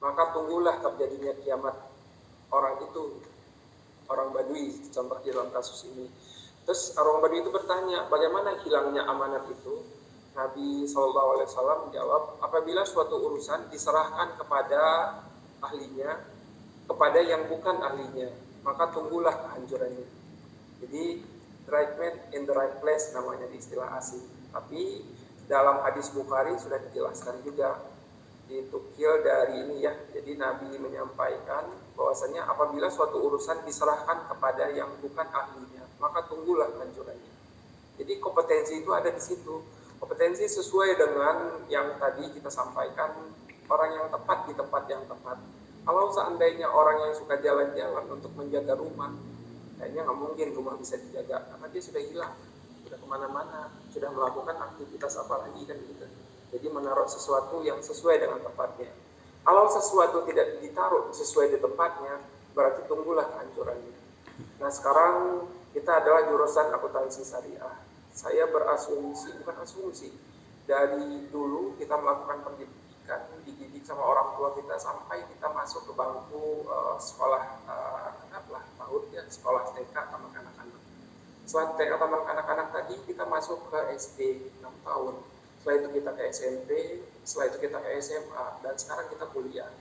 maka tunggulah terjadinya kiamat. Orang itu, orang Badui, contoh di dalam kasus ini. Terus orang Badui itu bertanya, bagaimana hilangnya amanat itu? Nabi SAW menjawab, apabila suatu urusan diserahkan kepada ahlinya, kepada yang bukan ahlinya, maka tunggulah kehancurannya. Jadi, the right man in the right place namanya di istilah asing. Tapi dalam hadis Bukhari sudah dijelaskan juga, ditukil dari ini ya. Jadi Nabi menyampaikan bahwasanya apabila suatu urusan diserahkan kepada yang bukan ahlinya, maka tunggulah kehancurannya. Jadi kompetensi itu ada di situ. Kompetensi sesuai dengan yang tadi kita sampaikan, orang yang tepat di tempat yang tepat. Kalau seandainya orang yang suka jalan-jalan untuk menjaga rumah, kayaknya nggak mungkin rumah bisa dijaga karena dia sudah hilang, sudah kemana-mana, sudah melakukan aktivitas apa lagi kan gitu. Jadi menaruh sesuatu yang sesuai dengan tempatnya. Kalau sesuatu tidak ditaruh sesuai di tempatnya, berarti tunggulah kehancurannya. Nah sekarang kita adalah jurusan akuntansi syariah. Saya berasumsi, bukan asumsi, dari dulu kita melakukan pendidikan, dididik sama orang tua kita sampai kita masuk ke bangku sekolah PAUD ya, sekolah TK sama anak-anak. Setelah TK sama anak-anak tadi kita masuk ke SD 6 tahun. Setelah itu kita ke SMP, setelah itu kita ke SMA, dan sekarang kita kuliah.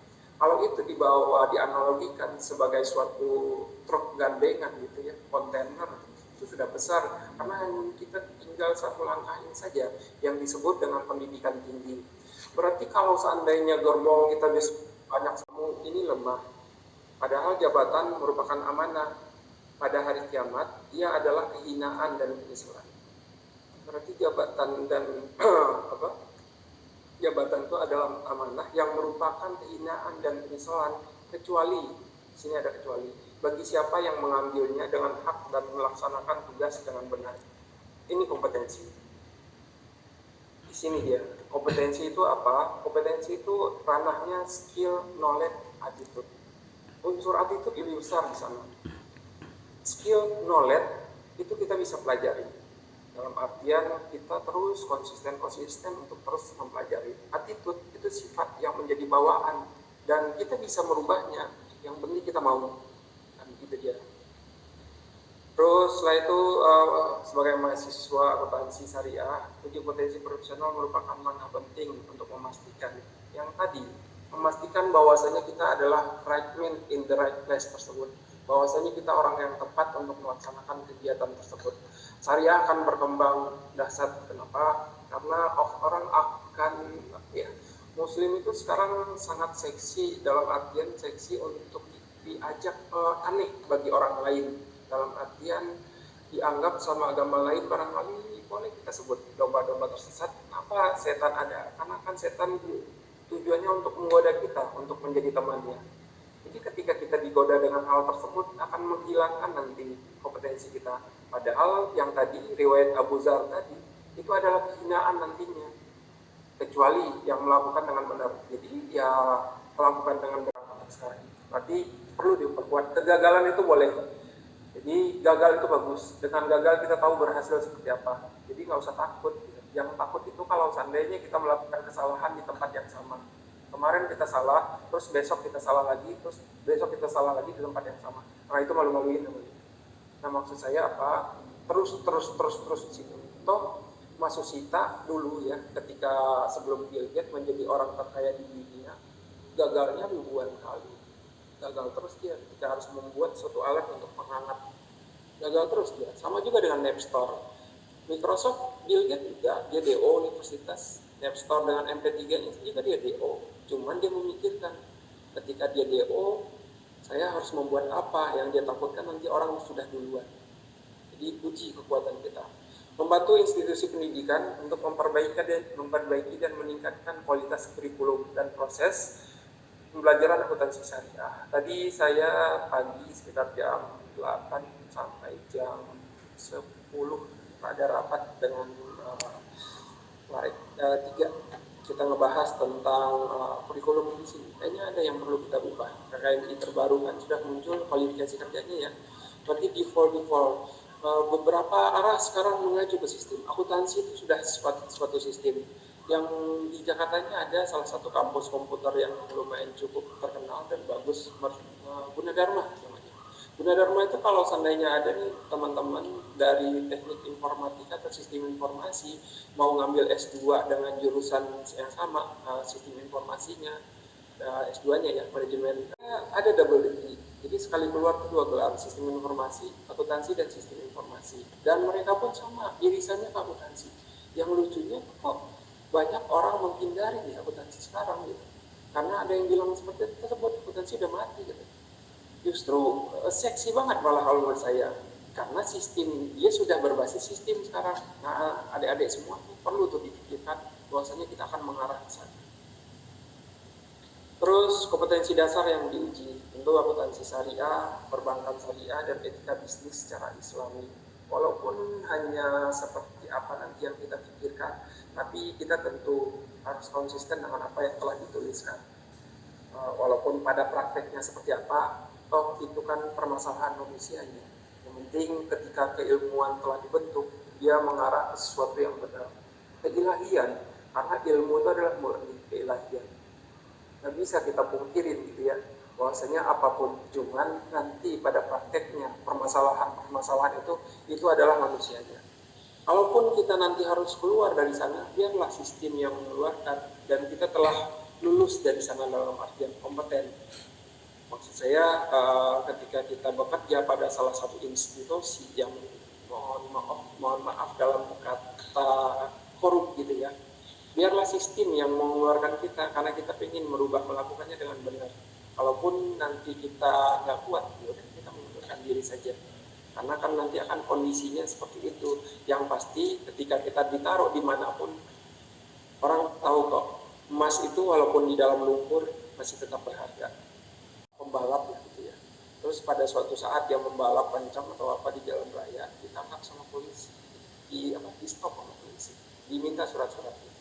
Kalau itu dibawa, dianalogikan sebagai suatu truk gandengan gitu ya, kontainer, itu sudah besar. Karena kita tinggal satu langkah ini saja yang disebut dengan pendidikan tinggi. Berarti kalau seandainya gerbong kita banyak semua, ini lemah. Padahal jabatan merupakan amanah. Pada hari kiamat, dia adalah kehinaan dan penyesalan. Berarti jabatan dan jabatan itu adalah amanah yang merupakan kehinaan dan penyesalan, kecuali, sini ada kecuali, bagi siapa yang mengambilnya dengan hak dan melaksanakan tugas dengan benar. Ini kompetensi. Di sini dia, kompetensi itu apa? Kompetensi itu ranahnya skill, knowledge, attitude. Unsur attitude lebih besar di sana. Skill, knowledge itu kita bisa pelajari. Dalam artian kita terus konsisten untuk terus mempelajari. Attitude itu sifat yang menjadi bawaan dan kita bisa merubahnya. Yang penting kita mau. Dan gitu dia. Terus setelah itu sebagai mahasiswa akuntansi syariah, uji potensi profesional merupakan manhaj penting untuk memastikan yang tadi, memastikan bahwasanya kita adalah right man in the right place tersebut. Bahwasanya kita orang yang tepat untuk melaksanakan kegiatan tersebut. Syariah akan berkembang dahsyat. Kenapa? Karena orang akan ya, Muslim itu sekarang sangat seksi, dalam artian seksi untuk diajak aneh bagi orang lain. Dalam artian dianggap sama agama lain barangkali boleh kita sebut domba-domba tersesat. Kenapa setan ada? Karena kan setan tujuannya untuk menggoda kita, untuk menjadi temannya. Jadi ketika kita digoda dengan hal tersebut akan menghilangkan nanti kompetensi kita. Padahal yang tadi riwayat Abu Dzar tadi itu adalah kehinaan nantinya. Kecuali yang melakukan dengan benar. Jadi ya melakukan dengan benar sekarang. Berarti perlu diperkuat. Kegagalan itu boleh. Jadi gagal itu bagus. Dengan gagal kita tahu berhasil seperti apa. Jadi nggak usah takut. Yang takut itu kalau seandainya kita melakukan kesalahan di tempat yang sama. Kemarin kita salah, terus besok kita salah lagi, terus besok kita salah lagi di tempat yang sama. Nah itu malu-maluin namanya. Nah maksud saya apa? Terus di situ. Toh Masusita dulu ya, ketika sebelum Bill Gates menjadi orang terkaya di dunia, gagalnya ribuan kali. Gagal terus dia ketika harus membuat suatu alat untuk menghangat. Gagal terus dia. Sama juga dengan Napster. Microsoft, Bill Gates juga, dia DO universitas. Napster dengan MP3-nya juga dia DO. Cuman dia memikirkan, ketika dia DO, saya harus membuat apa yang dia takutkan nanti orang sudah duluan. Jadi uji kekuatan kita. Membantu institusi pendidikan untuk memperbaiki dan meningkatkan kualitas kurikulum dan proses pembelajaran akuntansi syariah. Tadi saya pagi sekitar jam 8 sampai jam 10 ada rapat dengan 3 kita ngebahas tentang kurikulum di sini. Kayaknya ada yang perlu kita ubah. KKMI terbaru kan sudah muncul kualifikasi kerjanya ya. Berarti default beberapa arah sekarang mengacu ke sistem. Akuntansi itu sudah suatu sistem yang di Jakartanya ada salah satu kampus komputer yang lumayan cukup terkenal dan bagus, Gunadarma namanya. Gunadarma itu kalau seandainya ada nih teman-teman dari teknik informatika atau sistem informasi mau ngambil S2 dengan jurusan yang sama, sistem informasinya, S2-nya ya, manajemen, ada double degree. Jadi sekali keluar itu 2 gelar, sistem informasi, akuntansi dan sistem informasi. Dan mereka pun sama, irisannya ke akuntansi. Yang lucunya kok banyak orang menghindari di akuntansi sekarang gitu. Karena ada yang bilang seperti itu, tersebut akuntansi udah mati gitu. Justru seksi banget malah kalau menurut saya. Karena sistem, dia sudah berbasis sistem sekarang. Nah, adik-adik semua perlu tuh dipikirkan bahwasanya kita akan mengarah ke sana. Terus kompetensi dasar yang diuji, tentu akuntansi syariah, perbankan syariah, dan etika bisnis secara islami. Walaupun hanya seperti apa nanti yang kita pikirkan, tapi kita tentu harus konsisten dengan apa yang telah dituliskan. Walaupun pada prakteknya seperti apa, toh itu kan permasalahan manusianya. Yang penting ketika keilmuan telah dibentuk, dia mengarah ke sesuatu yang benar. Keilahian, karena ilmu itu adalah murni keilahian. Nggak bisa kita pungkirin gitu ya, bahwasanya apapun cuman nanti pada prakteknya permasalahan itu adalah manusianya. Kalaupun kita nanti harus keluar dari sana, biarlah sistem yang mengeluarkan dan kita telah lulus dari sana dalam artian kompeten. Maksud saya ketika kita bekerja pada salah satu institusi yang mohon maaf dalam kata korup gitu ya, biarlah sistem yang mengeluarkan kita karena kita ingin melakukannya dengan benar. Kalaupun nanti kita nggak kuat, yaudah kita mengundurkan diri saja. Karena kan nanti akan kondisinya seperti itu. Yang pasti ketika kita ditaruh dimanapun, orang tahu kok emas itu walaupun di dalam lumpur masih tetap berharga. Pembalap gitu ya. Terus pada suatu saat dia membalap kencang atau apa di jalan raya, ditangkap sama polisi, di stop sama polisi, diminta surat-suratnya.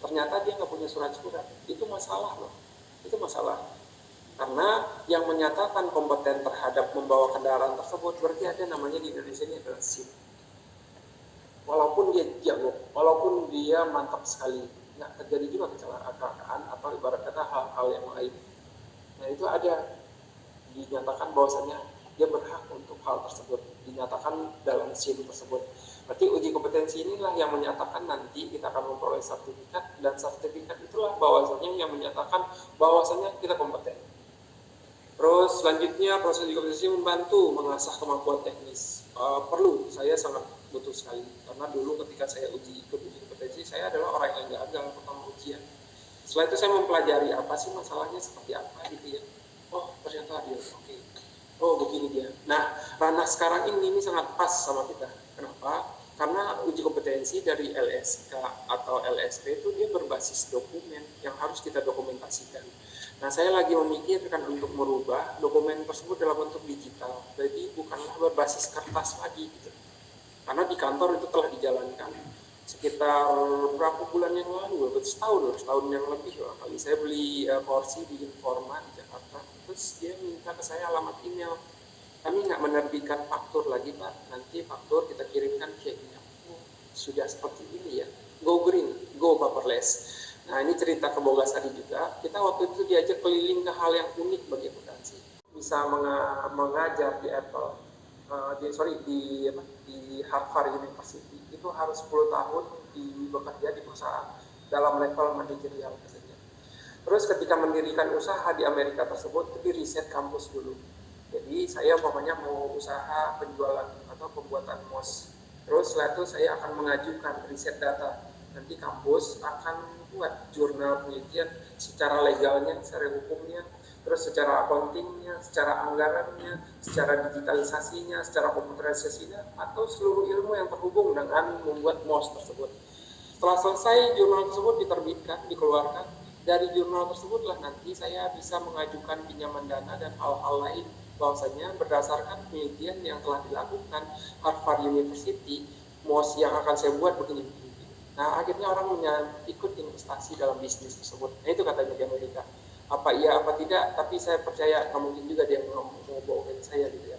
Ternyata dia nggak punya surat-surat. Itu masalah loh. Itu masalah. Karena yang menyatakan kompeten terhadap membawa kendaraan tersebut berarti ada namanya di Indonesia ini adalah SIM. Walaupun dia jago, walaupun dia mantap sekali, nggak terjadi juga kecelakaan atau ibarat kata hal-hal yang lain. Nah itu ada dinyatakan bahwasanya dia berhak untuk hal tersebut, dinyatakan dalam SIM tersebut. Berarti uji kompetensi inilah yang menyatakan nanti kita akan memperoleh sertifikat, dan sertifikat itulah bahwasanya yang menyatakan bahwasanya kita kompeten. Terus selanjutnya proses uji kompetensi membantu mengasah kemampuan teknis. Perlu, saya sangat butuh sekali karena dulu ketika saya uji kompetensi saya adalah orang yang gagal pertama ujian. Setelah itu saya mempelajari apa sih masalahnya seperti apa gitu ya. Oh ternyata dia oke. Oh begini dia. Nah ranah sekarang ini sangat pas sama kita. Kenapa? Karena uji kompetensi dari LSK atau LSP itu dia berbasis dokumen yang harus kita dokumentasikan. Nah saya lagi memikirkan untuk merubah dokumen tersebut dalam bentuk digital. Jadi bukanlah berbasis kertas lagi gitu. Karena di kantor itu telah dijalankan sekitar berapa bulan yang lalu, setahun yang lebih kali. Saya beli kursi di Informa di Jakarta. Terus dia minta ke saya alamat email. Kami nggak menerbitkan faktur lagi Pak, nanti faktur kita kirimkan checknya. Oh, sudah seperti ini ya, go green, go paperless. Nah ini cerita ke Bogas Adi juga, kita waktu itu diajak keliling ke hal yang unik bagi akuntansi. Bisa mengajar di Apple, di Harvard University, itu harus 10 tahun bekerja di perusahaan dalam level manajerial katanya. Terus ketika mendirikan usaha di Amerika tersebut, itu di riset kampus dulu. Jadi saya umpamanya mau usaha penjualan atau pembuatan MOS. Terus setelah itu saya akan mengajukan riset data. Nanti kampus akan buat jurnal penelitian secara legalnya, secara hukumnya, terus secara accountingnya, secara anggarannya, secara digitalisasinya, secara komputerisasinya, atau seluruh ilmu yang terhubung dengan membuat MOS tersebut. Setelah selesai jurnal tersebut diterbitkan, dikeluarkan, dari jurnal tersebutlah nanti saya bisa mengajukan pinjaman dana dan hal-hal lain. Bahwasanya berdasarkan penelitian yang telah dilakukan Harvard University, MOS yang akan saya buat begini. Nah akhirnya orang ikut investasi dalam bisnis tersebut. Nah itu katanya di Amerika. Apa iya apa tidak, tapi saya percaya nggak mungkin juga dia mau bohongin saya gitu ya.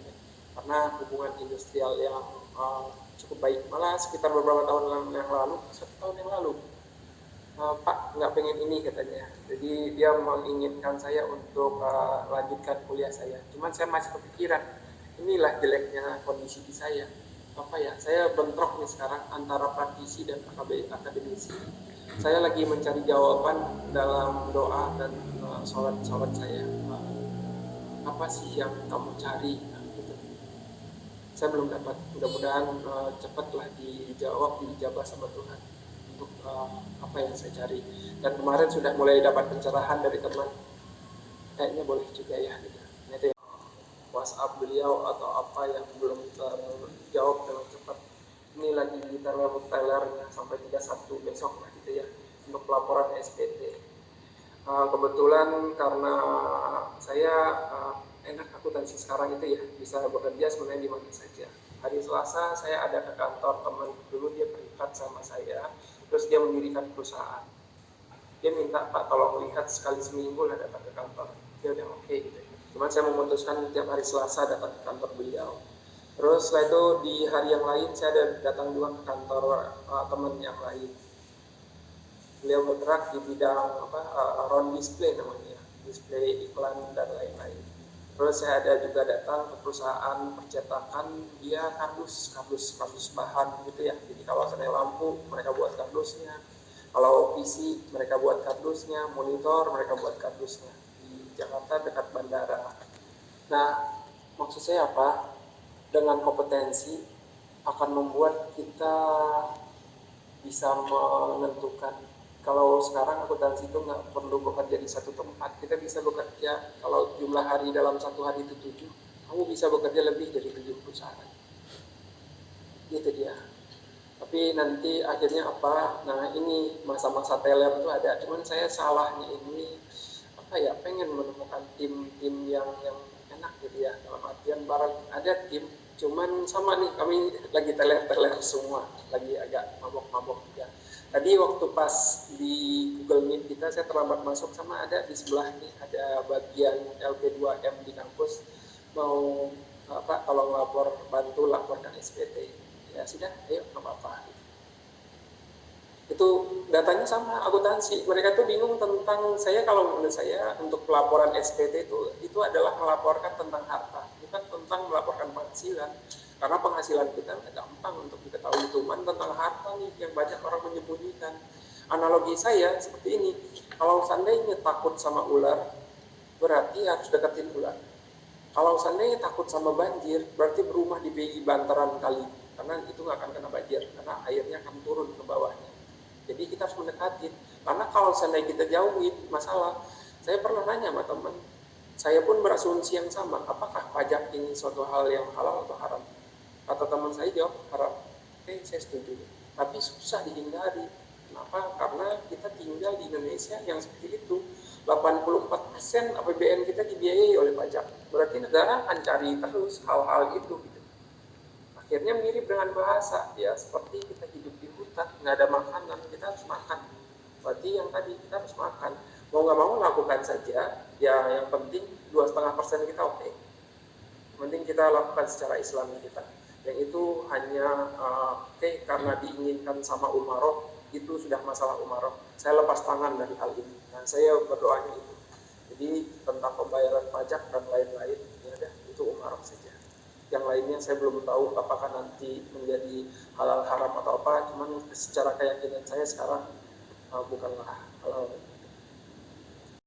Karena hubungan industrial yang cukup baik. Malah sekitar beberapa tahun yang lalu, 1 tahun yang lalu, Pak nggak pengen ini katanya. Jadi dia menginginkan saya untuk lanjutkan kuliah saya. Cuman saya masih kepikiran, inilah jeleknya kondisi di saya. Apa ya, saya bentrok nih sekarang antara praktisi dan akademisi. Saya lagi mencari jawaban dalam doa dan sholat saya. Apa sih yang kamu cari? Nah, gitu. Saya belum dapat. Mudah-mudahan cepatlah dijawab sama Tuhan untuk apa yang saya cari. Dan kemarin sudah mulai dapat pencerahan dari teman, kayaknya boleh juga ya gitu. Itu ya, WhatsApp beliau atau apa yang belum terjawab dengan cepat. Ini lagi di telernya sampai 31 besok lah gitu ya untuk pelaporan SPT. Kebetulan karena saya enak akuntansi sekarang itu ya, bisa bekerja sebenarnya di mana saja. Hari Selasa saya ada ke kantor teman dulu, dia berikat sama saya, terus dia mendirikan perusahaan. Dia minta, Pak tolong lihat sekali seminggu lah datang ke kantor. Dia udah oke gitu. Cuman saya memutuskan tiap hari Selasa datang ke kantor beliau. Terus setelah itu di hari yang lain saya ada datang juga ke kantor teman yang lain. Beliau bergerak di bidang round display namanya, display iklan dan lain-lain. Terus saya ada juga datang ke perusahaan percetakan, dia kardus bahan gitu ya. Jadi kalau seandainya lampu mereka buat kardusnya, kalau PC mereka buat kardusnya, monitor mereka buat kardusnya di Jakarta dekat bandara. Nah, maksud saya apa? Dengan kompetensi akan membuat kita bisa menentukan. Kalau sekarang akuntansi itu nggak perlu bekerja di satu tempat, kita bisa bekerja, kalau jumlah hari dalam satu hari itu 7, kamu bisa bekerja lebih dari 7 perusahaan. Gitu dia. Tapi nanti akhirnya apa? Nah ini masa-masa teler itu ada, cuman saya salahnya ini apa ya, pengen menemukan tim-tim yang enak gitu ya, dalam artian barang ada tim, cuman sama nih kami lagi teler-teler semua, lagi agak mabok-mabok juga. Tadi waktu pas di Google Meet kita, saya terlambat masuk, sama ada di sebelah nih, ada bagian LP2M di kampus, mau apa, tolong bantu laporkan SPT. Ya sudah, ayo nggak apa-apa. Itu datanya sama akuntansi. Mereka tuh bingung tentang saya. Kalau menurut saya untuk pelaporan SPT itu adalah melaporkan tentang harta, bukan tentang melaporkan penghasilan. Karena penghasilan kita gampang untuk diketahui, cuman tentang harta nih yang banyak orang menyembunyikan. Analogi saya seperti ini, kalau seandainya takut sama ular, berarti harus deketin ular. Kalau seandainya takut sama banjir, berarti berumah di bantaran kali, karena itu nggak akan kena banjir, karena airnya akan turun ke bawahnya. Jadi kita harus mendekatin, karena kalau seandainya kita jauhin masalah. Saya pernah nanya sama teman, saya pun berasumsi yang sama, apakah pajak ini suatu hal yang halal atau haram? Kata teman saya jawab haram. Oke, saya setuju. Tapi susah dihindari. Kenapa? Karena kita tinggal di Indonesia yang seperti itu. 84% APBN kita dibiayai oleh pajak. Berarti negara akan cari terus hal-hal itu. Gitu. Akhirnya mirip dengan bahasa, ya seperti kita hidup di hutan, nggak ada makanan, kita harus makan. Berarti yang tadi kita harus makan. Mau nggak mau lakukan saja. Ya yang penting 2,5% kita oke. Yang penting kita lakukan secara Islami kita. Yang itu hanya karena diinginkan sama umaroh, itu sudah masalah umaroh. Saya lepas tangan dari hal ini. Dan saya berdoanya itu. Jadi tentang pembayaran pajak dan lain-lain, ya udah itu umaroh saja. Yang lainnya saya belum tahu apakah nanti menjadi halal haram atau apa. Cuman secara keyakinan saya sekarang bukanlah halal.